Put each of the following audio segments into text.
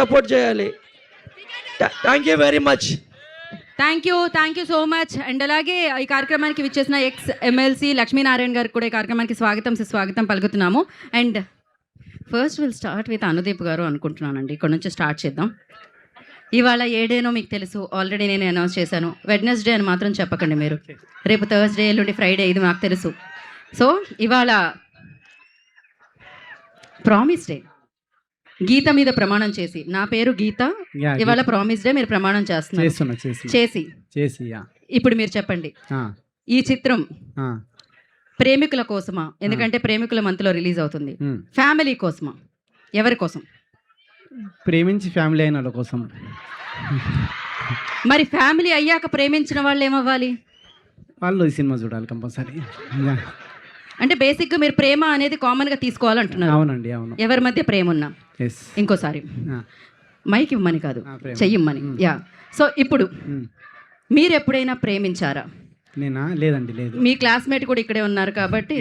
Support చేయాలి. Thank you very much. Thank you so much. And అలాగే ఈ కార్యక్రమానికి విచ్చేసిన ఎక్స్ ఎమ్మెల్సీ లక్ష్మీనారాయణ గారికి కూడా ఈ కార్యక్రమానికి స్వాగతం పలుకుతున్నాము. And first will start with Anudeep గారు అనుకుంటున్నానండి. ఇక్కడ నుంచి స్టార్ట్ చేద్దాం. ఇవాళ ఏ డేనో మీకు తెలుసు, ఆల్రెడీ నేను అనౌన్స్ చేశాను. వెడ్నెస్డే అని మాత్రం చెప్పకండి మీరు. రేపు థర్స్డే, ఎల్లుండి ఫ్రైడే, ఇది మాకు తెలుసు. సో ఇవాళ ప్రామిస్ డే. గీత మీద ప్రమాణం చేసి, నా పేరు గీత, ఇవాళ ప్రామిస్ డే మీరు ప్రమాణం చేస్తున్నారు. చేసి ఇప్పుడు మీరు చెప్పండి, ఈ చిత్రం ప్రేమికుల కోసమా? ఎందుకంటే ప్రేమికుల మంత్లో రిలీజ్ అవుతుంది. ఫ్యామిలీ కోసమా? ఎవరి కోసం? ప్రేమించి ఫ్యామిలీ అయిన వాళ్ళ కోసం. మరి ఫ్యామిలీ అయ్యాక ప్రేమించిన వాళ్ళు ఏమవ్వాలి? వాళ్ళు ఈ సినిమా చూడాలి కంపల్సరీ. అంటే బేసిక్గా మీరు ప్రేమ అనేది కామన్గా తీసుకోవాలంటున్నారు. అవునండి, అవును. ఎవరి మధ్య ప్రేమ ఉన్నా. ఇంకోసారి మైక్ ఇవ్వమని కాదు, చెయ్యమ్మని. యా. సో ఇప్పుడు మీరు ఎప్పుడైనా ప్రేమించారా? నేనా? లేదండి, లేదు. మీ క్లాస్మేట్ కూడా ఇక్కడే ఉన్నారు కాబట్టి.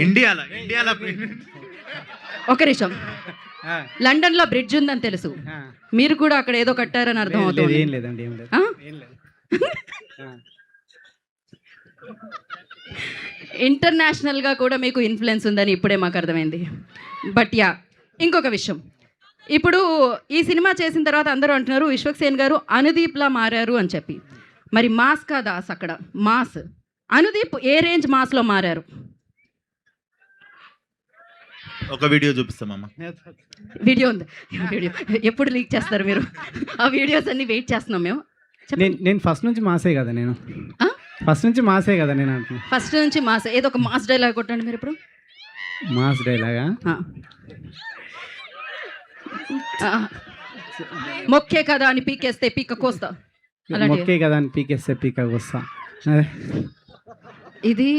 ఒక నిమిషం. లండన్ లో బ్రిడ్జ్ ఉందని తెలుసు, మీరు కూడా అక్కడ ఏదో కట్టారని అర్థం అవుతుంది. ఇంటర్నేషనల్ గా కూడా మీకు ఇన్ఫ్లుయెన్స్ ఉందని ఇప్పుడే మాకు అర్థమైంది. బట్ యా, ఇంకొక విషయం, ఇప్పుడు ఈ సినిమా చేసిన తర్వాత అందరూ అంటున్నారు విశ్వక్సేన్ గారు అనుదీప్లా మారారు అని చెప్పి. మరి మాస్ కా దాస్ అక్కడ మాస్. అనుదీప్ ఏ రేంజ్ మాస్లో మారారు? ఒక వీడియో చూపిస్తామమ్మా. వీడియో ఉంది. వీడియో ఎప్పుడు లీక్ చేస్తారు మీరు? ఆ వీడియోస్ అన్ని వెయిట్ చేస్తున్నాం మేము. నేను ఫస్ట్ నుంచి మాసే కదా. ఫస్ట్ నుంచి మాసే. ఏదో ఒక మాస్ డైలాగ్ కొట్టండి మీరు ఇప్పుడు. మాస్ డైలాగా? మొక్కే కదా అని పీకేస్తే పీక కోస్తా. మొక్కే కదా అని పీకేస్తే పీక కోస్తా. ఇది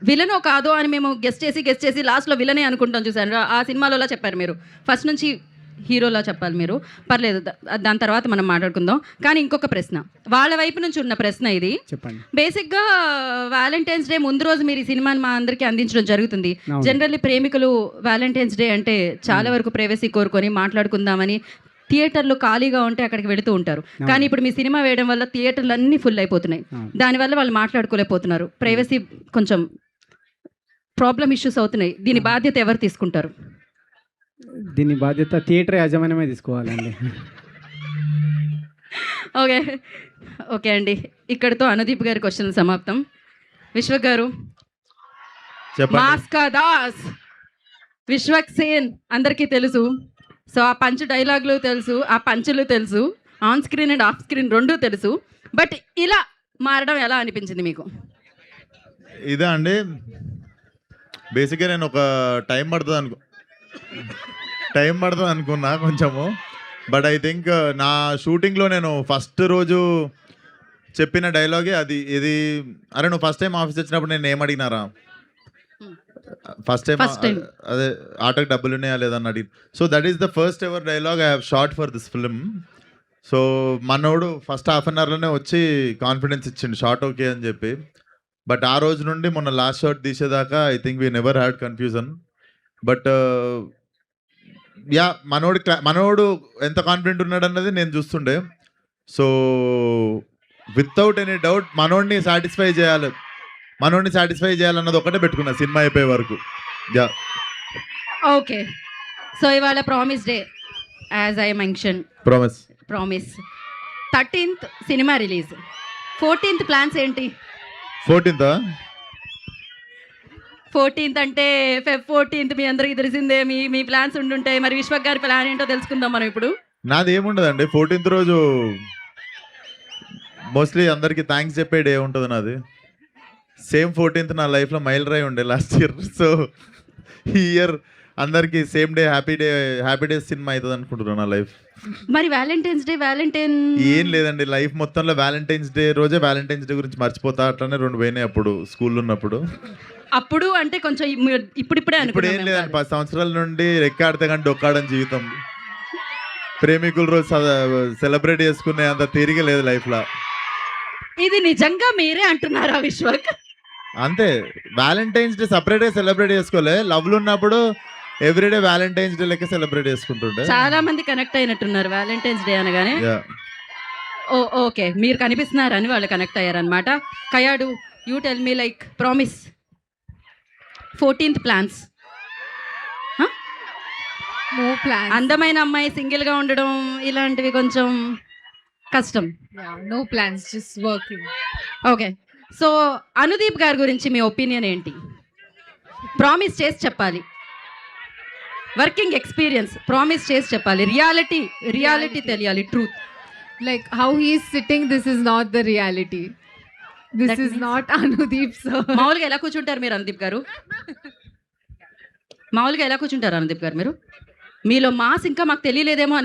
విలనో కాదో అని మేము గెస్ట్ చేసి లాస్ట్లో విలనే అనుకుంటాం. చూసాను ఆ సినిమాలో చెప్పారు మీరు. ఫస్ట్ నుంచి హీరోలా చెప్పాలి మీరు. పర్లేదు, దాని తర్వాత మనం మాట్లాడుకుందాం. కానీ ఇంకొక ప్రశ్న, వాళ్ళ వైపు నుంచి ఉన్న ప్రశ్న ఇది. చెప్పండి. బేసిక్గా వ్యాలంటైన్స్ డే ముందు రోజు మీరు ఈ సినిమాని మా అందరికీ అందించడం జరుగుతుంది. జనరల్లీ ప్రేమికులు వ్యాలంటైన్స్ డే అంటే చాలా వరకు ప్రైవసీ కోరుకొని మాట్లాడుకుందామని థియేటర్లు ఖాళీగా ఉంటే అక్కడికి వెళుతూ ఉంటారు. కానీ ఇప్పుడు మీ సినిమా వేయడం వల్ల థియేటర్లు అన్నీ ఫుల్ అయిపోతున్నాయి. దానివల్ల వాళ్ళు మాట్లాడుకోలేకపోతున్నారు. ప్రైవసీ కొంచెం ప్రాబ్లం ఇష్యూస్ అవుతున్నాయి. దీని బాధ్యత ఎవరు తీసుకుంటారు? దీని బాధ్యత థియేటర్ యాజమాన్యమే తీసుకోవాలండి. ఓకే అండి, ఇక్కడితో అనుదీప్ గారి క్వశ్చన్ సమాప్తం. విశ్వక్ గారు, మాస్ కా దాస్ విశ్వక్సేన్ అందరికీ తెలుసు. సో ఆ పంచ్ డైలాగులు తెలుసు, ఆ పంచులు తెలుసు, on screen and off screen రెండూ తెలుసు. బట్ ఇలా మారడం ఎలా అనిపించింది మీకు? ఇదా అండి, బేసిక్గా నేను ఒక టైం పడుతుంది అనుకున్నా కొంచెము. బట్ ఐ థింక్ నా షూటింగ్లో నేను ఫస్ట్ రోజు చెప్పిన డైలాగే అది. ఇది అరే నువ్వు ఫస్ట్ టైం ఆఫీస్ వచ్చినప్పుడు నేను ఏం అడిగినారా, ఫస్ట్ టైం అదే ఆటోకి డబ్బులు ఉన్నాయా లేదని అడిగి. So that is the first ever dialogue I have short for this film. So మనోడు ఫస్ట్ హాఫ్ అన్ అవర్లోనే వచ్చి కాన్ఫిడెన్స్ ఇచ్చిండు షార్ట్ ఓకే అని చెప్పి. బట్ ఆ రోజు నుండి మొన్న లాస్ట్ షాట్ తీసేదాకా I think we never had confusion. But yeah, మనోడు ఎంత కాన్ఫిడెంట్ ఉన్నాడు అన్నది నేను చూస్తుండే. సో వితౌట్ ఎనీ డౌట్ మనోడిని సాటిస్ఫై చేయాలన్నది ఒకటే పెట్టుకున్నా సినిమా అయిపోయే వరకు. Yeah, okay. సో ఇవాళ promise day, as I mention, promise 13th సినిమా రిలీజ్. 14th ప్లాన్స్ ఏంటి? 14th అంటే Feb 14th మీ అందరికీ తెలిసిందే. మీ ప్లాన్స్ ఉండుంటాయి. మరి విశ్వక్ గారి ప్లాన్ ఏంటో తెలుసుకుందాం మనం ఇప్పుడు. నాది ఏముండదండి, 14th రోజు మోస్ట్లీ అందరికి థ్యాంక్స్ చెప్పే డే ఉంటుంది నాది. సేమ్ 14th నా లైఫ్లో మైల్ రాయి ఉండే లాస్ట్ ఇయర్. సో ఈ ఇయర్ అందరికి same day happy day cinema అవుతుంది అనుకుంటున్నాను నా లైఫ్. మరి వ్యాలంటైన్స్ డే ఏం లేదండి, లైఫ్ మొత్తంలో వ్యాలంటైన్స్ డే రోజే వ్యాలంటైన్స్ డే గురించి మర్చిపోతా. అట్లానే 2 పోయినాయి అప్పుడు స్కూల్లో ఉన్నప్పుడు. అప్పుడు అంటే కొంచెం ఇప్పుడిప్పుడే ఇప్పుడు ఏం లేదండి, 10 సంవత్సరాల నుండి రెక్కాడితే కానీ డొక్కాడని జీవితం. ప్రేమికుల రోజు సెలబ్రేట్ చేసుకునే అంత తీరిక లేదు లైఫ్లో. ఇది నిజంగా మీరే అంటున్నారా విశ్వక్? అంతే, వ్యాలంటైన్స్ డే సపరేట్గా సెలబ్రేట్ చేసుకోలే. లవ్లు ఉన్నప్పుడు ఎవ్రీడే వ్యాలంటైన్స్ డే లెక్క సెలబ్రేట్ చేసుకుంటుండే. చాలా మంది కనెక్ట్ అయినట్టున్నారు వ్యాలంటైన్స్ డే అనగానే. Yeah. ఓకే, మీరు కనిపిస్తున్నారని వాళ్ళు కనెక్ట్ అయ్యారనమాట. Kayadu, you tell me like promise 14th plans. No plans. అందమైన అమ్మాయి సింగిల్ గా ఉండడం ఇలాంటివి కొంచెం కష్టం. Yeah, no plans, just working. Okay, so Anudeep గారి గురించి మీ ఒపీనియన్ ఏంటి? ప్రామిస్ చేసి చెప్పాలి, వర్కింగ్ ఎక్స్పీరియన్స్ ప్రామిస్ చేసి చెప్పాలి, రియాలిటీ తెలియాలి, truth. Like how he is sitting, this is not the reality. This That is means- not Anudeep sir. మామూలుగా ఎలా కూర్చుంటారు మీరు అనుదీప్ గారు? మామూలుగా ఎలా కూర్చుంటారు అనుదీప్ గారు మీరు? మీలో మాస్ ఇంకా మాకు తెలియలేదేమో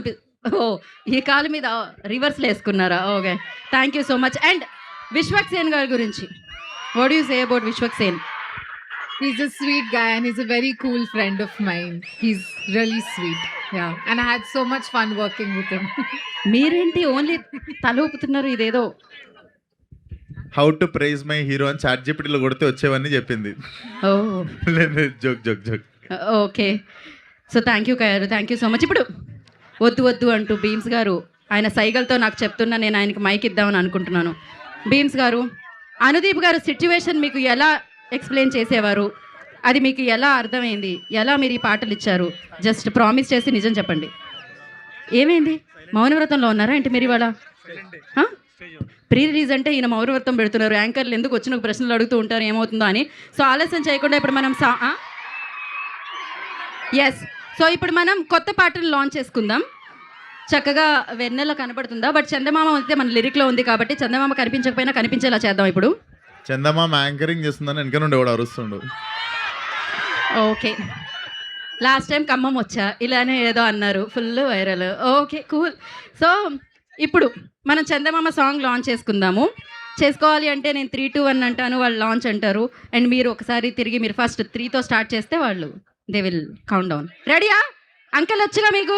ఈ కాలు మీద రివర్స్లో వేసుకున్నారా? Okay, thank you so much. And Vishwak Sen గారి గురించి what you say about Vishwak Sen? He's a sweet guy and he's a very cool friend of mine. He's really sweet. Yeah, and I had so much fun working with him. మీరేంటి only తల ఊపుతున్నారు? ఇదేదో how to praise my hero అని చాట్ జీపీటీలో కొడితే వచ్చేవన్నీ చెప్పింది. ఓ joke. Okay, so thank you Kayadu, thank you so much. ఇప్పుడు వద్దు అంటూ భీమ్స్ గారు ఆయన సైగలతో నాకు చెప్తున్నా, నేను ఆయనకి మైక్ ఇద్దామని అనుకుంటున్నాను. భీమ్స్ గారు, అనుదీప్ గారు సిచ్యువేషన్ మీకు ఎలా ఎక్స్ప్లెయిన్ చేసేవారు? అది మీకు ఎలా అర్థమైంది? ఎలా మీరు ఈ పాటలు ఇచ్చారు? జస్ట్ ప్రామిస్ చేసి నిజం చెప్పండి. ఏమైంది? మౌనవ్రతంలో ఉన్నారా ఏంటి మీరు ఇవాళ? ప్రీ రిలీజ్ అంటే ఈయన మౌనవ్రతం పెడుతున్నారు. యాంకర్లు ఎందుకు వచ్చిన ప్రశ్నలు అడుగుతూ ఉంటారు ఏమవుతుందో అని. సో ఆలస్యం చేయకుండా ఇప్పుడు మనం ఎస్, సో ఇప్పుడు మనం కొత్త పాటలు లాంచ్ చేసుకుందాం. చక్కగా వెన్నెల కనపడుతుందా? బట్ చందమామ అయితే మన లిరిక్లో ఉంది కాబట్టి చందమామ కనిపించకపోయినా కనిపించేలా చేద్దాం ఇప్పుడు. చందమామ యాంకరింగ్ చేస్తుందని వెనక నుండి ఎవడు అరుస్తుండు. ఓకే, లాస్ట్ టైం ఖమ్మం వచ్చా ఇలానే ఏదో అన్నారు, full viral. Okay, cool. So ఇప్పుడు మనం చందమామ సాంగ్ లాంచ్ చేసుకోవాలి అంటే నేను 3, 2, 1 అంటాను, వాళ్ళు లాంచ్ అంటారు. అండ్ మీరు ఒకసారి తిరిగి మీరు ఫస్ట్ 3తో స్టార్ట్ చేస్తే వాళ్ళు దే విల్ కౌంట్ డౌన్. రెడీయా? అంకెల్ వచ్చుగా మీకు?